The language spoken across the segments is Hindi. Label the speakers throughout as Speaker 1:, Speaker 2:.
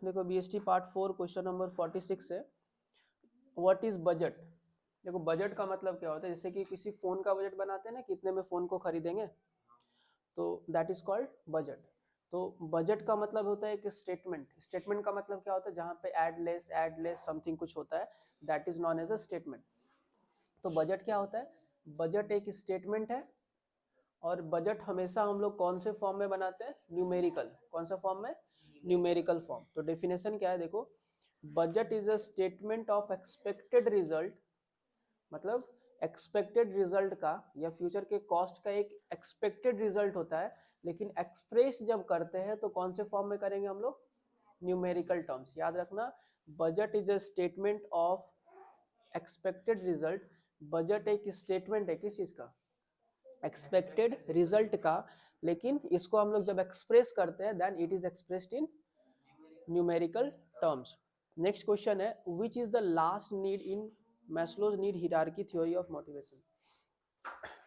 Speaker 1: देखो बीएसटी पार्ट 4 क्वेश्चन नंबर 46 है, व्हाट इज बजट। देखो बजट का मतलब क्या होता है, जैसे कि किसी फोन का बजट बनाते हैं ना, कितने में फोन को खरीदेंगे, तो दैट इज कॉल्ड बजट। तो बजट का मतलब होता है कि स्टेटमेंट। स्टेटमेंट का मतलब क्या होता है, जहाँ पे एड लेस समथिंग कुछ होता है, that is known as a statement. तो बजट क्या होता है, बजट एक स्टेटमेंट है। और बजट हमेशा हम लोग कौन से फॉर्म में बनाते हैं, न्यूमेरिकल। कौन सा फॉर्म में, न्यूमेरिकल फॉर्म। तो डेफिनेशन क्या है देखो, budget is a statement of expected result, मतलब एक्सपेक्टेड रिजल्ट का या फ्यूचर के कॉस्ट का एक एक्सपेक्टेड रिजल्ट होता है, लेकिन एक्सप्रेस जब करते हैं तो कौन से फॉर्म में करेंगे हम लोग, न्यूमेरिकल टर्म्स। याद रखना, budget is a statement of expected result. Budget एक स्टेटमेंट है किस चीज का, एक्सपेक्टेड रिजल्ट का, लेकिन इसको हम लोग जब एक्सप्रेस करते हैं then it is expressed in numerical terms. Next question है, which is the last need in Maslow's need hierarchy theory of motivation.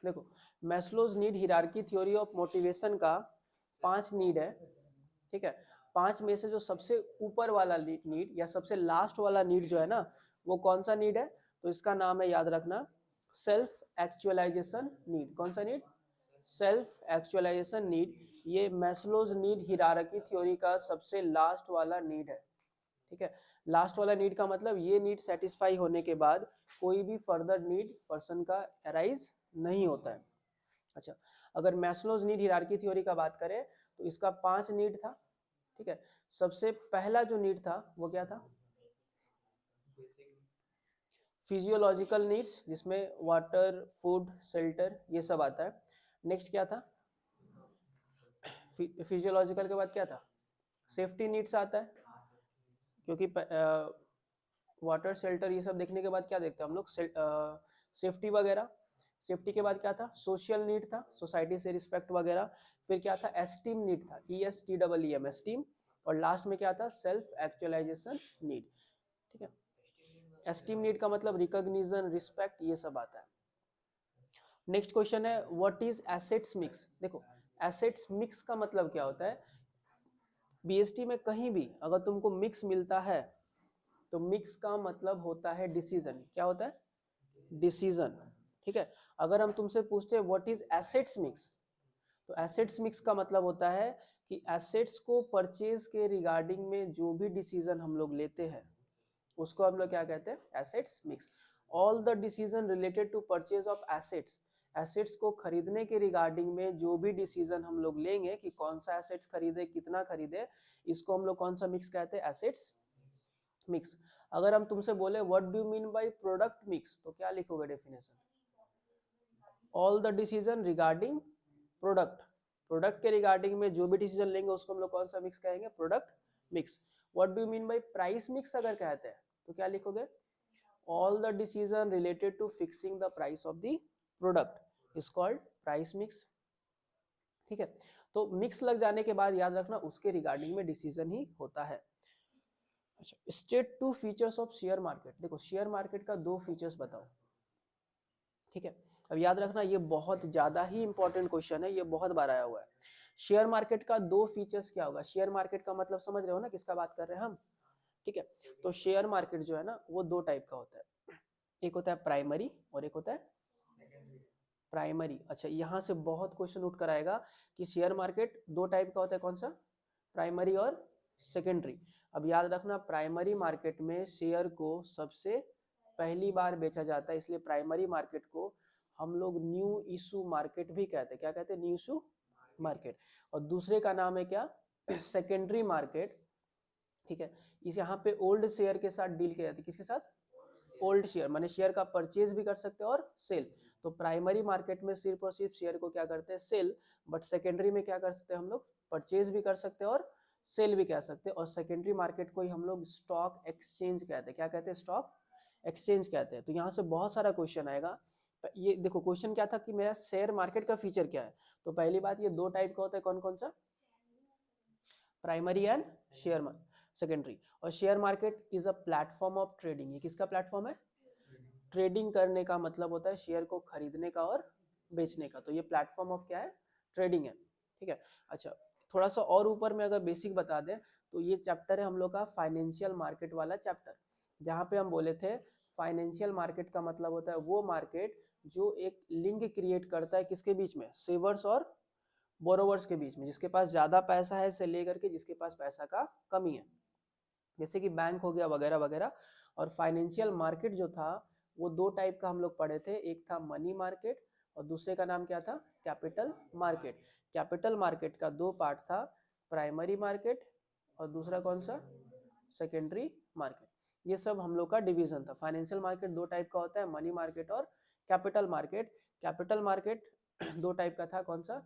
Speaker 1: देखो Maslow's need hierarchy theory of motivation का 5 नीड है, ठीक है। 5 में से जो सबसे ऊपर वाला नीड या सबसे लास्ट वाला नीड जो है ना, वो कौन सा नीड है, तो इसका नाम है, याद रखना, सेल्फ एक्चुअलाइजेशन नीड। कौन सा नीड, सेल्फ एक्चुअलाइजेशन नीड। ये मैस्लोज नीड हिरार्की थ्योरी का सबसे लास्ट वाला नीड है, ठीक है। लास्ट वाला नीड का मतलब ये नीड सेटिस्फाई होने के बाद कोई भी फर्दर नीड पर्सन का अराइज नहीं होता है। अच्छा, अगर मैस्लोज नीड हिरार्की थ्योरी का बात करें तो इसका 5 नीड था, ठीक है। सबसे पहला जो नीड था वो क्या था, फिजियोलॉजिकल नीड्स, जिसमें वाटर, फूड, शेल्टर ये सब आता है। नेक्स्ट क्या था, फिजियोलॉजिकल के बाद क्या था, सेफ्टी नीड्स आता है, क्योंकि वाटर, शेल्टर ये सब देखने के बाद क्या देखते हैं हम लोग, सेफ्टी वगैरह। सेफ्टी के बाद क्या था, सोशल नीड था, सोसाइटी से रिस्पेक्ट वगैरह। फिर क्या था, एस्टीम नीड था, ESTEEM, एस्टीम। और लास्ट में क्या था, सेल्फ एक्चुअलाइजेशन नीड, ठीक है। एस्टीम नीड का मतलब रिकॉग्निशन, रिस्पेक्ट ये सब आता है। नेक्स्ट क्वेश्चन है, व्हाट इज एसेट्स मिक्स। देखो एसेट्स मिक्स का मतलब क्या होता है, बीएसटी में कहीं भी अगर तुमको मिक्स मिलता है तो मिक्स का मतलब होता है डिसीजन। क्या होता है, डिसीजन, ठीक है। अगर हम तुमसे पूछते हैं व्हाट इज एसेट्स मिक्स, तो एसेट्स मिक्स का मतलब होता है कि एसेट्स को परचेज के रिगार्डिंग में जो भी डिसीजन हम लोग लेते हैं उसको हम लोग क्या कहते हैं, assets mix. All the decision related to purchase of assets, assets को खरीदने के रिगार्डिंग में जो भी डिसीजन हम लोग लेंगे कि कौन सा एसेट्स खरीदे, कितना खरीदे, इसको हम लोग कौन सा मिक्स कहते हैं, एसेट्स मिक्स। अगर हम तुमसे बोले what do you mean by product mix, तो क्या लिखोगे definition, all the decision regarding product. Product के रिगार्डिंग में जो भी डिसीजन लेंगे उसको हम लोग कौन सा मिक्स कहेंगे, product mix. What do you mean by price mix अगर कहते हैं तो क्या लिखोगे, all the decision related to fixing the price of the product is called price mix, ठीक है। तो मिक्स लग जाने के बाद याद रखना उसके रिगार्डिंग में डिसीजन ही होता है। अच्छा, state 2 features of share market. देखो शेयर मार्केट का 2 फीचर्स बताओ, ठीक है। अब याद रखना ये बहुत ज्यादा ही इंपॉर्टेंट क्वेश्चन है, ये बहुत बार आया हुआ है। शेयर मार्केट का 2 फीचर्स क्या होगा, शेयर मार्केट का मतलब समझ रहे हो ना किसका बात कर रहे हैं हम, ठीक है। तो शेयर मार्केट जो है ना वो 2 टाइप का होता है, एक होता है प्राइमरी और एक होता है प्राइमरी। अच्छा, यहाँ से बहुत क्वेश्चन उठ कर आएगा कि शेयर मार्केट 2 टाइप का होता है, कौन सा, प्राइमरी और सेकेंडरी। अब याद रखना प्राइमरी मार्केट में शेयर को सबसे पहली बार बेचा जाता है, इसलिए प्राइमरी मार्केट को हम लोग न्यू इशू मार्केट भी कहते हैं। क्या कहते हैं, न्यू इशू मार्केट। और दूसरे का नाम है क्या, सेकेंडरी मार्केट, ठीक है। इस यहाँ पे ओल्ड शेयर के साथ डील किया जाता है, किसके साथ, ओल्ड शेयर, माने शेयर का परचेज भी कर सकते हैं और सेल। तो प्राइमरी मार्केट में सिर्फ और सिर्फ शेयर को क्या करते हैं, सेल। बट सेकेंडरी में क्या कर सकते हैं हम लोग, परचेज भी कर सकते हैं और सेल भी कह सकते हैं। और सेकेंडरी मार्केट को ही हम लोग स्टॉक एक्सचेंज कहते हैं। क्या कहते हैं, स्टॉक एक्सचेंज कहते हैं। तो यहाँ से बहुत सारा क्वेश्चन आएगा। ये देखो क्वेश्चन क्या था कि मेरा शेयर मार्केट का फीचर क्या है, तो पहली बात ये 2 टाइप का होता है, कौन कौन सा, प्राइमरी एंड शेयर सेकेंडरी। और share market is a platform of trading. ये किसका प्लेटफॉर्म है, ट्रेडिंग करने का मतलब होता है शेयर को खरीदने का और बेचने का। तो ये प्लेटफॉर्म ऑफ क्या है, ट्रेडिंग है, ठीक है। अच्छा, थोड़ा सा और ऊपर में अगर बेसिक बता दें तो ये चैप्टर है हम लोग का फाइनेंशियल मार्केट वाला चैप्टर, जहाँ पे हम बोले थे फाइनेंशियल मार्केट का मतलब होता है वो मार्केट जो एक लिंक क्रिएट करता है किसके बीच में, सेवर्स और बोरोवर्स के बीच में, जिसके पास ज्यादा पैसा है से लेकर के जिसके पास पैसा का कमी है, जैसे कि बैंक हो गया वगैरह वगैरह। और फाइनेंशियल मार्केट जो था वो दो टाइप का हम लोग पढ़े थे, एक था मनी मार्केट और दूसरे का नाम क्या था, कैपिटल मार्केट। कैपिटल मार्केट का दो पार्ट था, प्राइमरी मार्केट और दूसरा कौन सा, सेकेंडरी मार्केट। ये सब हम लोग का डिवीजन था। फाइनेंशियल मार्केट दो टाइप का होता है, मनी मार्केट और कैपिटल मार्केट। कैपिटल मार्केट दो टाइप का था, कौन सा,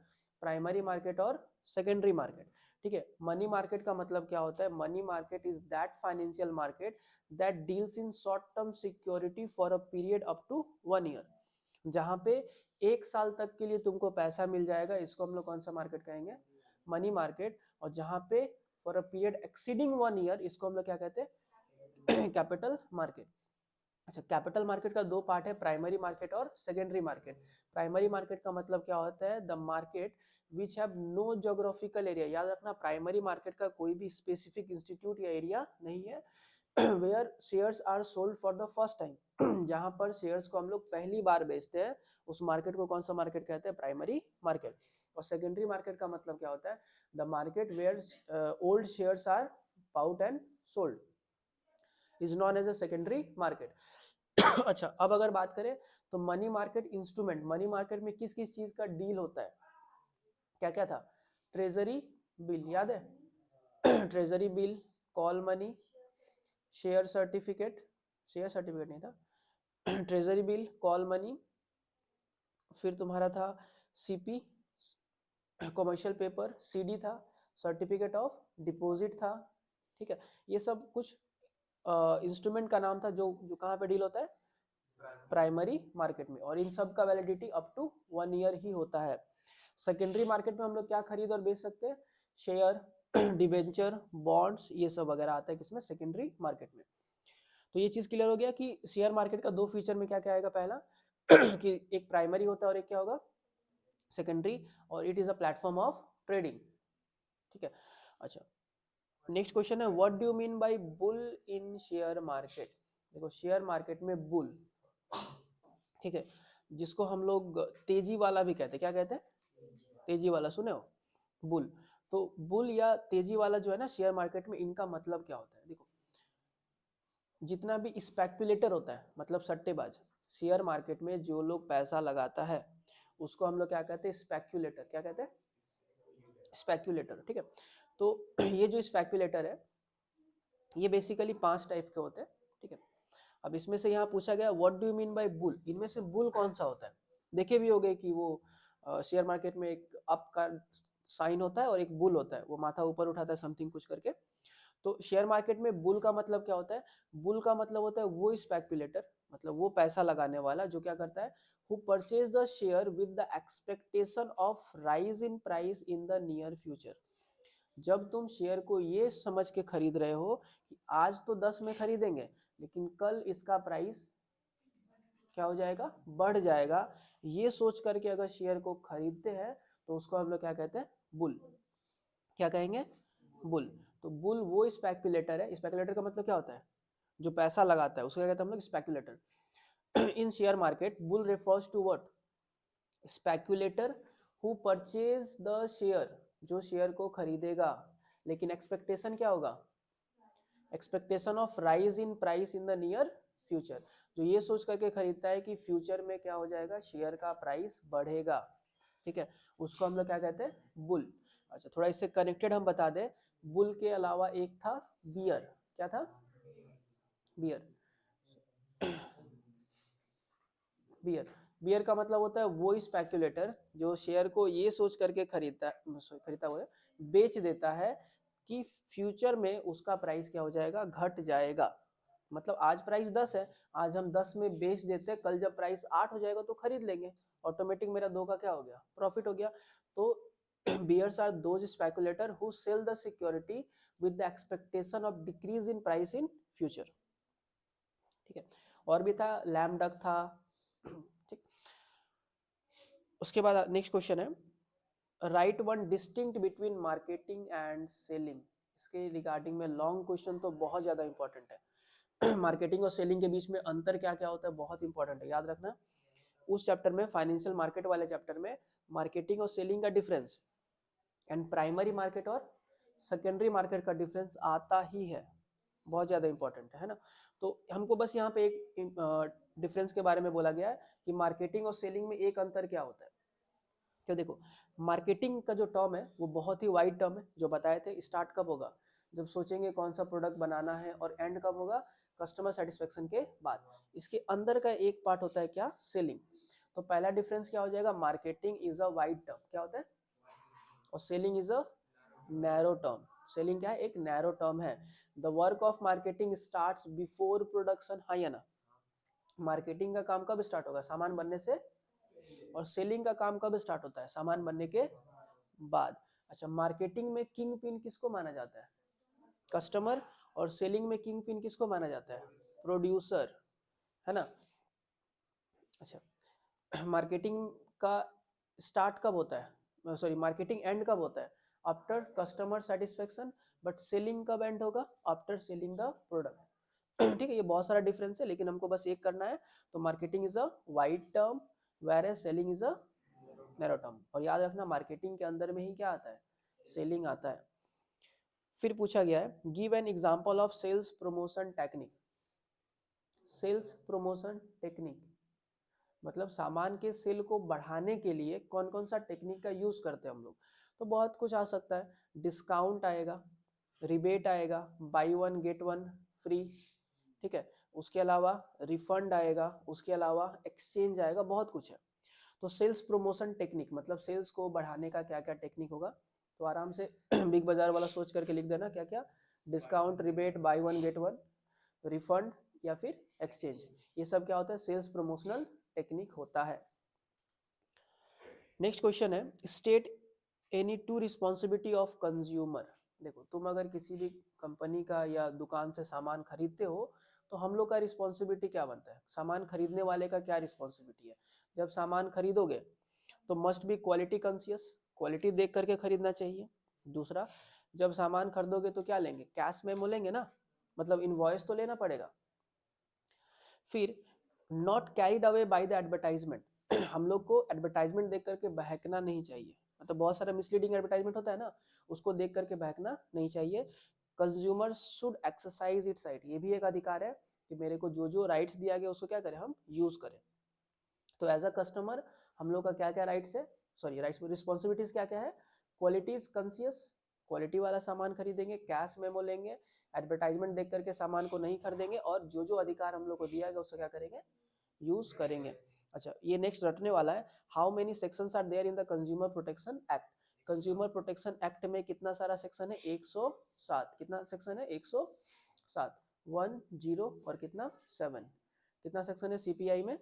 Speaker 1: प्राइमरी मार्केट और सेकेंडरी मार्केट। ठीक है, मनी मार्केट का मतलब क्या होता है, money market is that financial market that deals in short term security for a period up to 1 year, जहां पे 1 साल तक के लिए तुमको पैसा मिल जाएगा, इसको हम लोग कौन सा मार्केट कहेंगे, मनी मार्केट। और जहां पे for a period exceeding 1 year, इसको हम लोग क्या कहते हैं, कैपिटल मार्केट। अच्छा, कैपिटल मार्केट का दो पार्ट है, प्राइमरी मार्केट और सेकेंडरी मार्केट। प्राइमरी मार्केट का मतलब क्या होता है, the market which have no geographical area. याद रखना, प्राइमरी मार्केट का कोई भी स्पेसिफिक इंस्टीट्यूट या एरिया नहीं है, where shares are sold for the first time, जहां पर शेयर्स को हम लोग पहली बार बेचते हैं, उस मार्केट को कौन सा मार्केट कहते हैं, प्राइमरी मार्केट। और सेकेंडरी मार्केट का मतलब क्या होता है, the market where old shares are bought and sold is known as a secondary market. अच्छा, अब अगर बात करें तो money market instrument, money market में किस किस चीज का डील होता है, क्या क्या था, ट्रेजरी बिल, याद है treasury bill, call money, share certificate, share certificate नहीं था ट्रेजरी बिल, कॉल मनी, फिर तुम्हारा था सीपी, कमर्शियल पेपर, सीडी था, सर्टिफिकेट ऑफ डिपॉजिट था। ठीक है, ये सब कुछ इंस्ट्रूमेंट का नाम था जो जो कहाँ पे डील होता है, प्राइमरी मार्केट में, और इन सब का वैलिडिटी अप टू 1 ईयर ही होता है। सेकेंडरी मार्केट में हम लोग क्या खरीद और बेच सकते हैं, शेयर, डिबेंचर, बॉन्ड्स, ये सब वगैरह आता है किसमें, सेकेंडरी मार्केट में। तो ये चीज क्लियर हो गया कि शेयर मार्केट का दो फीचर में क्या क्या आएगा, पहला कि एक प्राइमरी होता है और एक क्या होगा, सेकेंडरी, और it is a platform of trading. ठीक है, अच्छा, नेक्स्ट क्वेश्चन है, what do you mean bye bull in share market. देखो, शेयर मार्केट में बुल, ठीक है, जिसको हम लोग तेजी वाला भी कहते हैं, क्या कहते हैं, तेजी वाला, सुने हो, बुल। तो बुल या तेजी वाला जो है ना शेयर मार्केट में, इनका मतलब क्या होता है, देखो, जितना भी स्पेक्युलेटर होता है, मतलब सट्टेबाज, शेयर मार्केट में जो लोग पैसा लगाता है उसको हम लोग क्या कहते हैं, स्पेक्युलेटर, क्या कहते हैं, स्पेक्युलेटर। ठीक है, तो ये जो स्पेक्युलेटर है ये बेसिकली 5 टाइप के होते हैं। ठीक है, अब इसमें से यहाँ पूछा गया what do you mean bye bull, इनमें से बुल कौन सा होता है। देखे भी होंगे कि वो शेयर मार्केट में एक अप का साइन होता है और एक बुल होता है, वो माथा ऊपर उठाता है समथिंग कुछ करके। तो शेयर मार्केट में बुल का मतलब क्या होता है, बुल का मतलब होता है वो स्पेक्युलेटर, मतलब वो पैसा लगाने वाला जो क्या करता है, who purchase the share with the expectation of rise in price in the near future. जब तुम शेयर को ये समझ के खरीद रहे हो कि आज तो 10 में खरीदेंगे लेकिन कल इसका प्राइस क्या हो जाएगा, बढ़ जाएगा, ये सोच करके अगर शेयर को खरीदते हैं तो उसको हम लोग क्या कहते हैं, बुल, क्या कहेंगे, बुल। तो बुल वो स्पेक्युलेटर है, स्पेक्युलेटर का मतलब क्या होता है, जो पैसा लगाता है उसको क्या कहते हैं हम लोग, speculator. In share market bull refers to what, speculator who purchase the share, जो शेयर को खरीदेगा लेकिन एक्सपेक्टेशन क्या होगा, expectation of rise in price in the near future, जो ये सोच करके खरीदता है कि फ्यूचर में क्या हो जाएगा, शेयर का प्राइस बढ़ेगा। ठीक है, उसको हम लोग क्या कहते हैं, बुल। अच्छा, थोड़ा इससे कनेक्टेड हम बता दें, बुल के अलावा एक था बियर, क्या था, बियर, बियर, बियर का मतलब होता है वो स्पेक्युलेटर जो शेयर को ये सोच करके खरीदता हुआ बेच देता है कि फ्यूचर में उसका प्राइस क्या हो जाएगा, घट जाएगा। मतलब आज प्राइस 10 है, आज हम 10 में बेच देते हैं, कल जब प्राइस 8 हो जाएगा तो खरीद लेंगे, ऑटोमेटिक मेरा 2 का क्या हो गया, प्रॉफिट हो गया। तो bears are those speculator who sell the security with the expectation of decrease in price in future. ठीक है, और भी था, लैम डक था। ठीक, उसके बाद नेक्स्ट क्वेश्चन है, right one distinct between marketing and selling. इसके रिगार्डिंग में लॉन्ग क्वेश्चन तो बहुत ज़्यादा इंपॉर्टेंट है। मार्केटिंग और सेलिंग के बीच में अंतर क्या क्या होता है, बहुत इंपॉर्टेंट है, याद रखना। उस चैप्टर में, फाइनेंशियल मार्केट वाले चैप्टर में, मार्केटिंग और सेलिंग का डिफरेंस एंड प्राइमरी मार्केट और सेकेंडरी मार्केट का डिफरेंस आता ही है, बहुत ज़्यादा इंपॉर्टेंट है ना। तो हमको बस यहाँ पे एक डिफरेंस के बारे में बोला गया है कि मार्केटिंग और सेलिंग में एक अंतर क्या होता है। तो देखो, मार्केटिंग का जो टर्म है वो बहुत ही वाइड टर्म है, जो बताए थे। स्टार्ट कब होगा, जब सोचेंगे कौन सा प्रोडक्ट बनाना है, और एंड कब होगा, कस्टमर सेटिस्फेक्शन के बाद। इसके अंदर का एक पार्ट होता है क्या, सेलिंग। तो पहला डिफरेंस क्या हो जाएगा, marketing is a wide term, क्या होता है, और selling is a narrow term. Selling क्या है, एक नैरो टर्म है। The work of marketing starts before production, हाँ या ना। मार्केटिंग का काम कब स्टार्ट होगा, सामान बनने से, और सेलिंग का काम कब स्टार्ट होता है, सामान बनने के बाद। अच्छा, मार्केटिंग में किंग पिन किसको माना जाता है, कस्टमर, और सेलिंग में किंग पिन किसको माना जाता है, प्रोड्यूसर, है ना। अच्छा, मार्केटिंग का स्टार्ट कब होता है, सॉरी, मार्केटिंग एंड कब होता है, after customer satisfaction, but selling कब एंड होगा, आफ्टर सेलिंग द प्रोडक्ट। ठीक है, ये बहुत सारा डिफरेंस है, लेकिन हमको बस एक करना है। तो marketing is a wide term, where selling is a narrow term. और याद रखना, मार्केटिंग के अंदर में ही क्या आता है, सेलिंग आता है। फिर पूछा गया है, give an example of sales promotion technique. Sales promotion technique मतलब सामान के सेल को बढ़ाने के लिए कौन कौन सा टेक्निक का यूज करते हैं हम लोग। तो बहुत कुछ आ सकता है, डिस्काउंट आएगा, रिबेट आएगा, by one get one free, ठीक है, उसके अलावा रिफंड आएगा, उसके अलावा एक्सचेंज आएगा, बहुत कुछ है। तो सेल्स प्रमोशन टेक्निक मतलब सेल्स को बढ़ाने का क्या क्या टेक्निक होगा। तो आराम से बिग बाजार वाला सोच करके लिख देना, क्या क्या, discount, rebate, by one get one, refund या फिर एक्सचेंज, ये सब क्या होता है, सेल्स प्रमोशनल टेक्निक होता है। नेक्स्ट क्वेश्चन है, state any two responsibility of consumer. देखो, तुम अगर किसी भी कंपनी का या दुकान से सामान खरीदते हो, तो हम लोग का रिस्पॉन्सिबिलिटी क्या बनता है, सामान खरीदने वाले का क्या रिस्पॉन्सिबिलिटी है। जब सामान खरीदोगे तो must be quality conscious, quality देख करके खरीदना चाहिए। दूसरा, जब सामान खरीदोगे तो क्या लेंगे, कैश मेमो लेंगे ना, मतलब इनवॉइस तो लेना पड़ेगा। फिर not carried away by the advertisement, हम लोग को एडवर्टाइजमेंट देख करके बहकना नहीं चाहिए। मतलब बहुत सारा मिसलीडिंग एडवर्टाइजमेंट होता है ना, उसको देख करके बहकना नहीं चाहिए। Consumer should exercise it's right, ये भी एक अधिकार है कि मेरे को जो जो राइट्स दिया गया उसको क्या करें, हम यूज करें। तो एज अ कस्टमर हम लोग का क्या क्या राइट्स है, सॉरी राइट्स, रिस्पॉन्सिबिलिटीज क्या क्या है, क्वालिटीज कॉन्शियस, क्वालिटी वाला सामान खरीदेंगे, कैश मेमो लेंगे, एडवर्टाइजमेंट देख करके सामान को नहीं खरीदेंगे, और जो जो अधिकार हम लोग को दिया गया उसको क्या करेंगे, यूज करेंगे। अच्छा, ये नेक्स्ट रटने वाला है, how many sections are there in the consumer protection act. Consumer protection act में कितना सारा सेक्शन है, 107, कितना सेक्शन है, 107, 10 और कितना 7, कितना सेक्शन है सीपीआई में,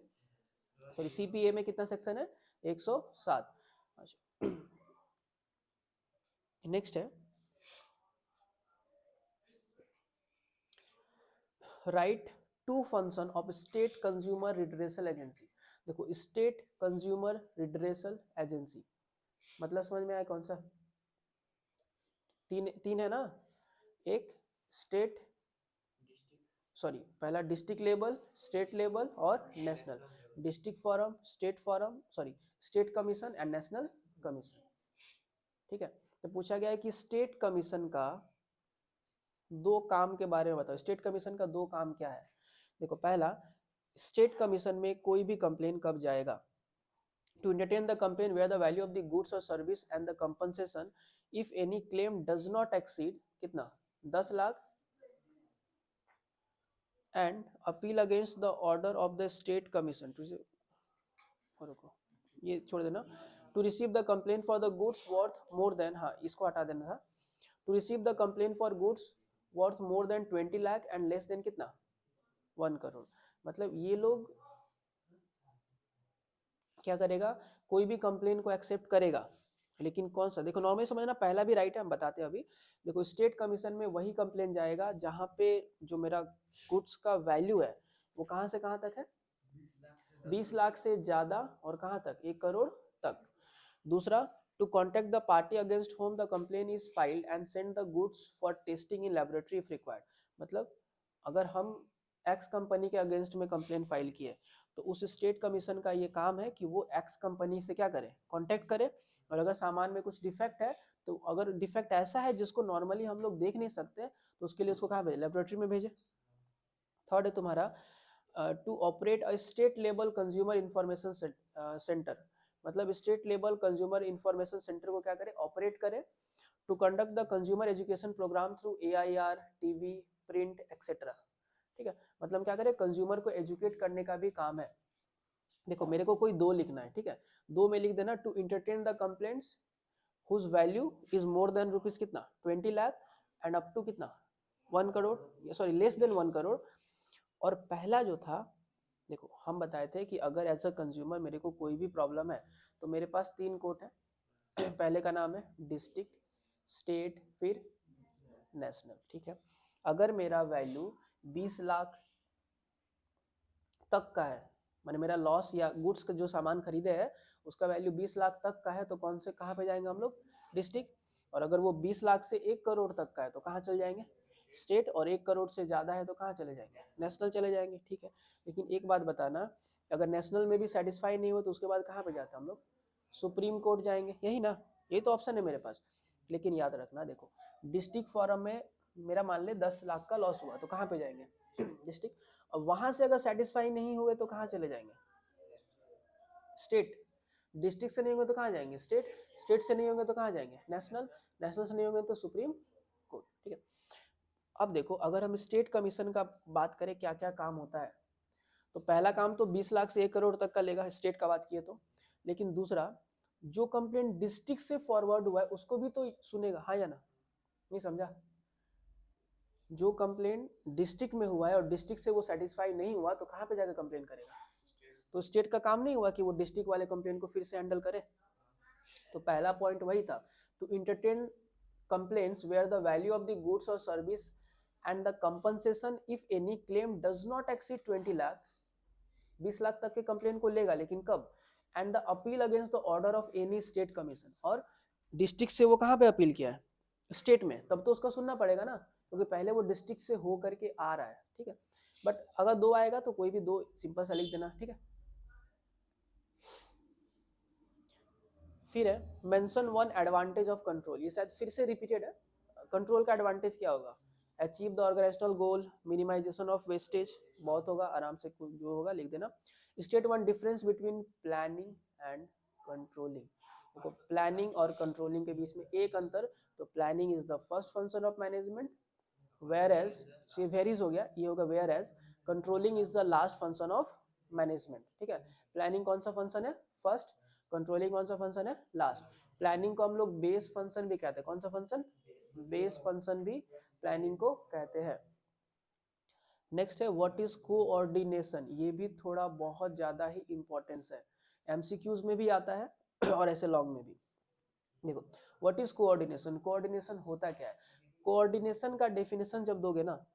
Speaker 1: सॉरी सीपीए में कितना सेक्शन है, 107। अच्छा, नेक्स्ट है, write two function of state consumer redressal agency. देखो, स्टेट कंज्यूमर रिड्रेसल एजेंसी मतलब समझ में आया कौन सा, तीन तीन है ना, एक स्टेट, सॉरी पहला डिस्ट्रिक्ट लेवल, स्टेट लेवल और national. District forum, state forum, sorry state commission and national commission, ठीक है। तो पूछा गया है कि स्टेट कमीशन का दो काम के बारे में बताओ, स्टेट कमीशन का दो काम क्या है। देखो, पहला, स्टेट कमीशन में कोई भी कंप्लेन कब जाएगा, to entertain the complaint where the value of the goods or service and the compensation if any claim does not exceed कितना 10 lakh and appeal against the order of the state commission to ये छोड़ देना, to receive the complaint for the goods worth more than, हाँ इसको हटा देना था, to receive the complaint for goods worth more than 20 lakh and less than कितना 1 करोड़। मतलब ये लोग क्या करेगा, कोई भी कंप्लेन को एक्सेप्ट करेगा, लेकिन कौन सा, देखो नॉर्मली समझना, पहला भी राइट है, हम बताते हैं अभी। देखो, स्टेट कमीशन में वही कंप्लेन जाएगा जहां पे जो मेरा गुड्स का वैल्यू है वो कहां से कहां तक है, 20 लाख से ज्यादा, और कहां तक, 1 करोड़ तक। दूसरा, to contact the party against whom the complaint is filed and send the goods for testing in laboratory if required। मतलब अगर हम एक्स कंपनी के अगेंस्ट में कंप्लेंट फाइल किए तो उस स्टेट कमीशन का ये काम है कि वो एक्स कंपनी से क्या करे, कांटेक्ट करे, और अगर सामान में कुछ डिफेक्ट है तो अगर डिफेक्ट ऐसा है जिसको नॉर्मली हम लोग देख नहीं सकते तो उसके लिए उसको कहाँ भेजे, लेबोरेटरी में भेजे। थर्ड है तुम्हारा to operate a state level consumer information centre, मतलब state level consumer information centre को क्या करे, ऑपरेट करे। To conduct the consumer education program through AIR, TV, print etcetera. ठीक है, मतलब क्या करे, कंज्यूमर को एजुकेट करने का भी काम है। देखो मेरे को कोई दो लिखना है, ठीक है, दो में लिख देना, to entertain the complaints whose value is more than rupees कितना 20 लाख एंड अप टू कितना 1 crore, sorry less than 1 crore. और पहला जो था, देखो हम बताए थे कि अगर एज अ कंज्यूमर मेरे को कोई भी प्रॉब्लम है तो मेरे पास 3 कोड है। पहले का नाम है डिस्ट्रिक्ट, स्टेट, फिर नेशनल। ठीक है, अगर मेरा वैल्यू 20 लाख तक का है, माने मेरा लॉस या गुड्स का जो सामान खरीदे है उसका वैल्यू 20 लाख तक का है, तो कौन से कहाँ पे जाएंगे हम लोग, डिस्ट्रिक्ट। और अगर वो 20 लाख से 1 करोड़ तक का है तो कहाँ चल जाएंगे, स्टेट। और 1 करोड़ से ज़्यादा है तो कहाँ चले जाएंगे, नेशनल चले जाएंगे। ठीक है, लेकिन एक बात बताना, अगर नेशनल में भी सेटिस्फाई नहीं हो तो उसके बाद कहाँ पे जाते हैं हम लोग, सुप्रीम कोर्ट जाएंगे, यही ना, यही तो ऑप्शन है मेरे पास। लेकिन याद रखना, देखो डिस्ट्रिक्ट फॉरम में मेरा मान ले 10 लाख का लॉस हुआ तो कहाँ पे जाएंगे, डिस्ट्रिक्ट। अब वहां से अगर सेटिस्फाई नहीं हुए तो कहाँ चले जाएंगे, स्टेट। डिस्ट्रिक्ट से नहीं होंगे तो कहाँ जाएंगे, स्टेट। स्टेट से नहीं होंगे तो कहाँ जाएंगे, नेशनल। नेशनल से नहीं होंगे तो सुप्रीम कोर्ट। ठीक है, अब देखो अगर हम स्टेट कमीशन का बात करें क्या क्या काम होता है, तो पहला काम तो 20 लाख से 1 करोड़ तक का लेगा, स्टेट का बात किए तो। लेकिन दूसरा, जो कंप्लेंट डिस्ट्रिक्ट से फॉरवर्ड हुआ है उसको भी तो सुनेगा, हाँ या ना, नहीं समझा। जो कंप्लेंट डिस्ट्रिक्ट में हुआ है और डिस्ट्रिक्ट से वो सेटिस्फाई नहीं हुआ तो कहाँ पे जाकर कंप्लेन करेगा, तो स्टेट का काम नहीं हुआ कि वो डिस्ट्रिक्ट वाले कंप्लेंट को फिर से हैंडल करे। तो पहला पॉइंट वही था, to entertain complaints where the value of the goods और service and the compensation if any claim does not exceed 20 lakh. 20 lakh तक के कंप्लेंट को लेगा, लेकिन कब, and the appeal against the order of any state commission. और डिस्ट्रिक्ट से वो कहाँ पे अपील किया है, स्टेट में, तब तो उसका सुनना पड़ेगा ना, क्योंकि पहले वो डिस्ट्रिक्ट से हो करके आ रहा है। ठीक है, बट अगर दो आएगा तो कोई भी दो सिंपल सा लिख देना। ठीक है, फिर है mention one advantage of control, ये शायद फिर से रिपीटेड है। कंट्रोल का एडवांटेज क्या होगा, achieve the organisational goal, minimisation of wastage, बहुत होगा, आराम से जो होगा लिख देना। State one difference between planning and controlling, देखो प्लानिंग और कंट्रोलिंग के बीच में एक अंतर, तो planning is the first function of management, whereas, ये वेरीज हो गया, ये होगा whereas controlling is the last function of management. ठीक है, प्लानिंग कौन सा फंक्शन है, फर्स्ट, कंट्रोलिंग कौन सा फंक्शन है, लास्ट। प्लानिंग को हम लोग बेस फंक्शन भी कहते हैं, कौन सा फंक्शन, बेस फंक्शन भी प्लानिंग को कहते हैं। नेक्स्ट है व्हाट इज कोऑर्डिनेशन, ये भी थोड़ा बहुत ज्यादा ही इंपॉर्टेंस है, एमसीक्यूज में भी आता है और ऐसे लॉन्ग में भी। देखो व्हाट इज कोऑर्डिनेशन, कोऑर्डिनेशन होता क्या है, कोऑर्डिनेशन का डेफिनेशन जब दोगे ना,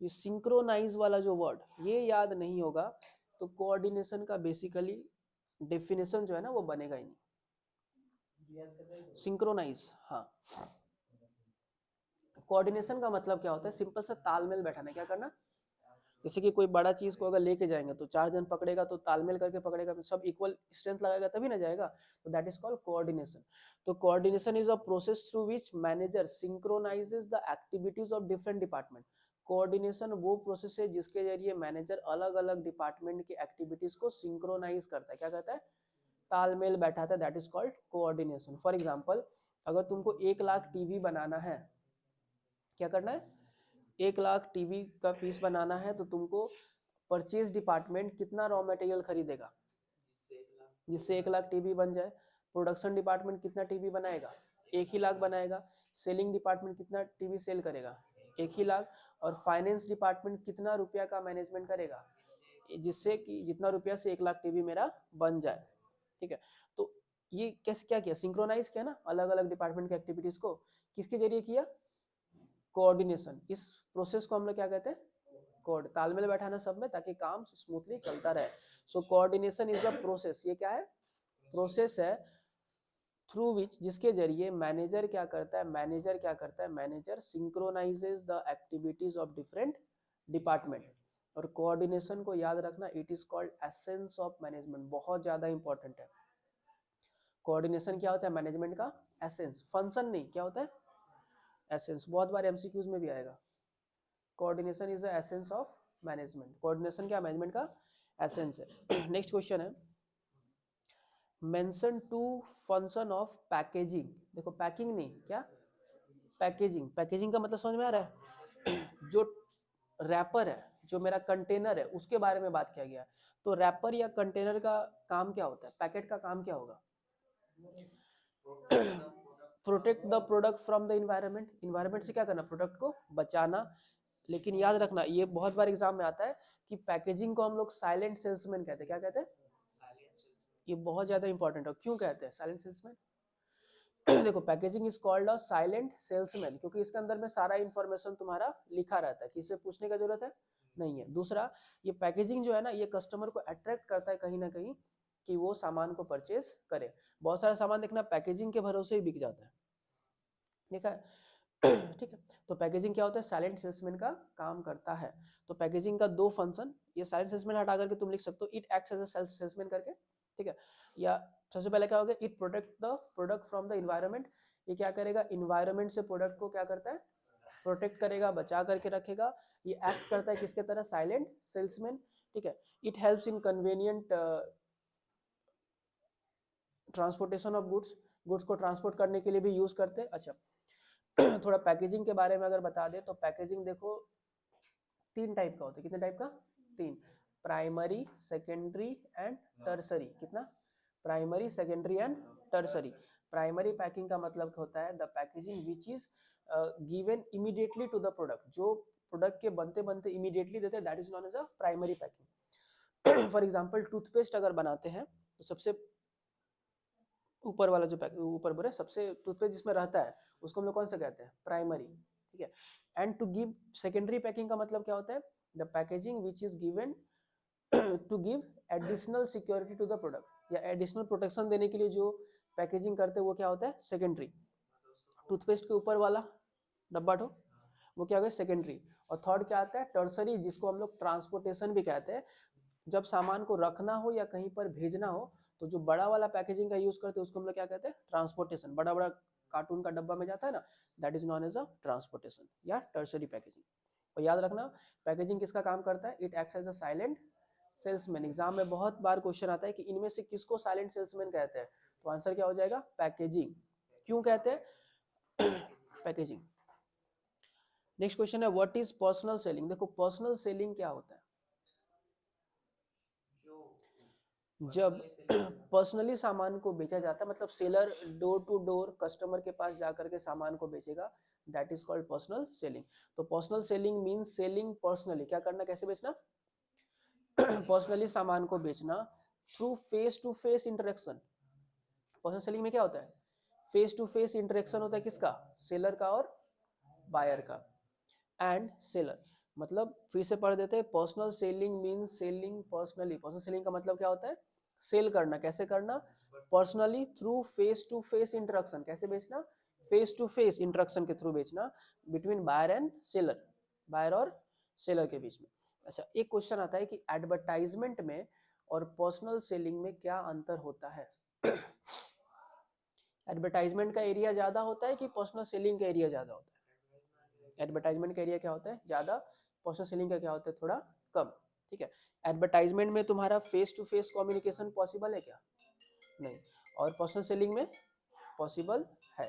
Speaker 1: ये सिंक्रोनाइज वाला जो वर्ड ये याद नहीं होगा तो कोऑर्डिनेशन का बेसिकली डेफिनेशन जो है ना वो बनेगा ही नहीं। सिंक्रोनाइज, हाँ, कोऑर्डिनेशन का मतलब क्या होता है, सिंपल सा तालमेल बैठाना, क्या करना, जैसे कि कोई बड़ा चीज को अगर लेके जाएंगे तो 4 जन पकड़ेगा तो तालमेल करके पकड़ेगा, सब इक्वल स्ट्रेंथ लगाएगा तभी ना जाएगा, तो दैट इज कॉल्ड कोऑर्डिनेशन। तो coordination is a process through which manager synchronises the activities of different department. Coordination वो प्रोसेस है जिसके जरिए मैनेजर अलग अलग डिपार्टमेंट की एक्टिविटीज को सिंक्रोनाइज करता है, क्या कहता है, तालमेल बैठाता है, that is called coordination. For example, अगर तुमको 1 लाख टीवी बनाना है, क्या करना है, 1 लाख टीवी का पीस बनाना है, तो तुमको परचेज डिपार्टमेंट कितना रॉ मटेरियल खरीदेगा जिससे 1 लाख टीवी बन जाए। प्रोडक्शन डिपार्टमेंट कितना टीवी बनाएगा, 1 ही लाख बनाएगा। सेलिंग डिपार्टमेंट कितना टीवी सेल करेगा, 1 ही लाख। और फाइनेंस डिपार्टमेंट कितना रुपया का मैनेजमेंट करेगा, जिससे कि जितना रुपया से 1 लाख टीवी मेरा बन जाए। ठीक है, तो ये कैसे क्या किया, सिंक्रोनाइज किया ना अलग अलग डिपार्टमेंट की एक्टिविटीज को, किसके जरिए किया, कोऑर्डिनेशन। इस प्रोसेस को हम लोग क्या कहते हैं, कोड, तालमेल बैठाना सब में ताकि काम स्मूथली चलता रहे। So coordination is the process, ये क्या है, प्रोसेस है थ्रू विच, जिसके जरिए मैनेजर क्या करता है, manager synchronises the activities of different department. और कोऑर्डिनेशन को याद रखना, it is called essence of management, बहुत ज्यादा इंपॉर्टेंट है। कोऑर्डिनेशन क्या होता है, मैनेजमेंट का एसेंस, फंक्शन नहीं, क्या होता है, एसेंस। बहुत बार एमसीक्यूज में भी आएगा, coordination is the essence of management. Coordination क्या, मैनेजमेंट का एसेंस है। नेक्स्ट क्वेश्चन है, mention two function of packaging. देखो पैकिंग नहीं, क्या, पैकेजिंग। पैकेजिंग का मतलब समझ में आ रहा है? जो रैपर है, जो मेरा कंटेनर है, उसके बारे में बात किया गया है। तो रैपर या कंटेनर का काम क्या होता है, पैकेट का काम क्या होगा, protect the product from the environment. Environment से क्या करना, प्रोडक्ट को बचाना। लेकिन याद रखना, ये बहुत बार एग्जाम में आता है कि पैकेजिंग को हम लोग साइलेंट सेल्समैन कहते हैं। क्या कहते हैं, ये बहुत ज्यादा इंपॉर्टेंट है। क्यों कहते हैं साइलेंट सेल्समैन? देखो packaging is called a silent salesman, क्योंकि इसके अंदर में सारा इंफॉर्मेशन तुम्हारा लिखा रहता है, किसी से पूछने का जरूरत है नहीं है। दूसरा, ये पैकेजिंग जो है ना, ये कस्टमर को अट्रैक्ट करता है कहीं ना कहीं कि वो सामान को परचेज करे। बहुत सारा सामान देखना पैकेजिंग के भरोसे ही बिक जाता है, ठीक है। ठीक है, तो पैकेजिंग क्या होता है, साइलेंट सेल्समैन का काम करता है। तो पैकेजिंग का दो फंक्शन, ये साइलेंट सेल्समैन हटा करके तुम लिख सकते हो it acts as a salesman करके, ठीक है। या सबसे पहले क्या होगा, it protect the product from the environment. ये क्या करेगा, इन्वायरमेंट से प्रोडक्ट को क्या करता है, प्रोटेक्ट करेगा, बचा करके रखेगा। ये एक्ट करता है किसके तरह, साइलेंट सेल्समैन, ठीक है। It helps in convenient transportation of goods, goods को ट्रांसपोर्ट करने के लिए भी यूज करते हैं। अच्छा, थोड़ा पैकेजिंग के बारे में अगर बता दे तो पैकेजिंग देखो तीन टाइप का होता है। कितने टाइप का, तीन, प्राइमरी, सेकेंडरी एंड टर्सरी। कितना, primary, secondary and tertiary. Primary packing का मतलब होता है the packaging which is given immediately to the product, जो प्रोडक्ट के बनते बनते इमीडिएटली देते हैं, that is known as a primary packing. For example toothpaste अगर बनाते हैं तो सबसे ऊपर वाला जो ऊपर बोले सबसे टूथपेस्ट जिसमें रहता है उसको हम लोग कौन सा कहते हैं, प्राइमरी, ठीक है। And to give secondary packing का मतलब क्या होता है, the packaging which is given to give additional security to the product, या एडिशनल प्रोटेक्शन देने के लिए जो पैकेजिंग करते हैं वो क्या होता है, सेकेंडरी। टूथपेस्ट के ऊपर वाला डब्बा ठो वो क्या होगा, सेकेंडरी। और थर्ड क्या आता है, टर्सरी, जिसको हम लोग ट्रांसपोर्टेशन भी कहते हैं। जब सामान को रखना हो या कहीं पर भेजना हो तो जो बड़ा वाला पैकेजिंग का यूज करते हैं उसको हम लोग क्या कहते हैं, ट्रांसपोर्टेशन। बड़ा बड़ा कार्टून का डब्बा में जाता है ना, that is known as a transportation या टर्सरी पैकेजिंग। और याद रखना पैकेजिंग किसका काम करता है, it acts as a silent salesman. Exam में बहुत बार क्वेश्चन आता है कि इनमें से किसको साइलेंट सेल्समैन कहते हैं, तो आंसर क्या हो जाएगा, पैकेजिंग। क्यों कहते हैं, पैकेजिंग। नेक्स्ट क्वेश्चन है व्हाट इज पर्सनल सेलिंग। देखो पर्सनल सेलिंग क्या होता है, जब पर्सनली सामान को बेचा जाता है, मतलब seller door to door customer के पास जाकर के सामान को बेचेगा, that is called personal selling. तो personal selling means selling personally, क्या करना, कैसे बेचना, पर्सनली सामान को बेचना through face to face interaction. Personal selling में क्या होता है, फेस टू फेस इंटरेक्शन होता है किसका, सेलर का और बायर का। एंड सेलर मतलब फिर से पढ़ देते हैं, personal selling means selling personally. Personal selling का मतलब क्या होता है, सेल करना, कैसे करना, personally through face to face interaction. कैसे बेचना, फेस टू फेस इंटरेक्शन के थ्रू बेचना between buyer and seller, buyer और सेलर के बीच में। अच्छा, एक क्वेश्चन आता है कि एडवर्टाइजमेंट में और पर्सनल सेलिंग में क्या अंतर होता है। एडवर्टाइजमेंट का एरिया ज्यादा होता है कि पर्सनल सेलिंग का एरिया ज्यादा होता है, एडवर्टाइजमेंट का एरिया क्या होता है ज्यादा, पर्सनल सेलिंग का क्या होता है थोड़ा कम, ठीक है। एडवर्टाइजमेंट में तुम्हारा face to face communication possible है क्या, नहीं, और पर्सनल सेलिंग में पॉसिबल है।